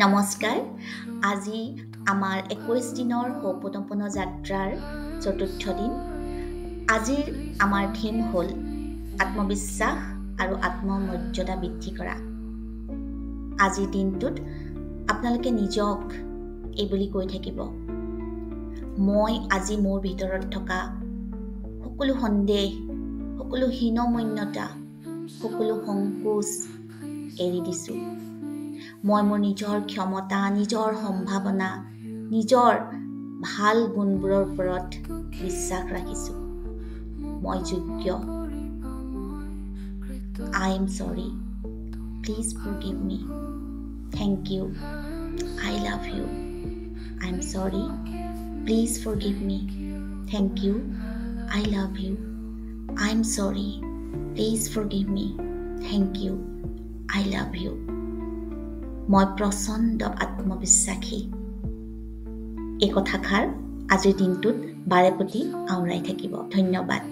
নমস্কাৰ। আজি আমাৰ 21 দিনৰ সৌপতম্পন যাত্ৰাৰ চতুৰ্থ দিন। আজিৰ আমাৰ থিম হ'ল আত্মবিশ্বাস আৰু আত্মমৰ্যাদা বৃদ্ধি কৰা। আজিৰ দিনটোত আপোনালোকে নিজক এইবুলি কৈ থাকিব, মই আজি মোৰ ভিতৰত থকা সকলো সন্দেহ, সকলো হীনমন্যতা, সকলো সংকোচ এৰি দিছোঁ। মই মোৰ নিজৰ ক্ষমতা, নিজৰ সম্ভাৱনা, নিজৰ ভাল গুণবোৰৰ ওপৰত বিশ্বাস ৰাখিছোঁ। মই যোগ্য। I am sorry. Please forgive me. Thank you. I love you. I am sorry. Please forgive me. Thank you. I love you. I am sorry. Please forgive me. Thank you. I love you. মই প্ৰচণ্ড আত্মবিশ্বাসী। এই কথাষাৰ আজিৰ দিনটোত বাৰে প্ৰতি আওৰাই থাকিব। ধন্যবাদ।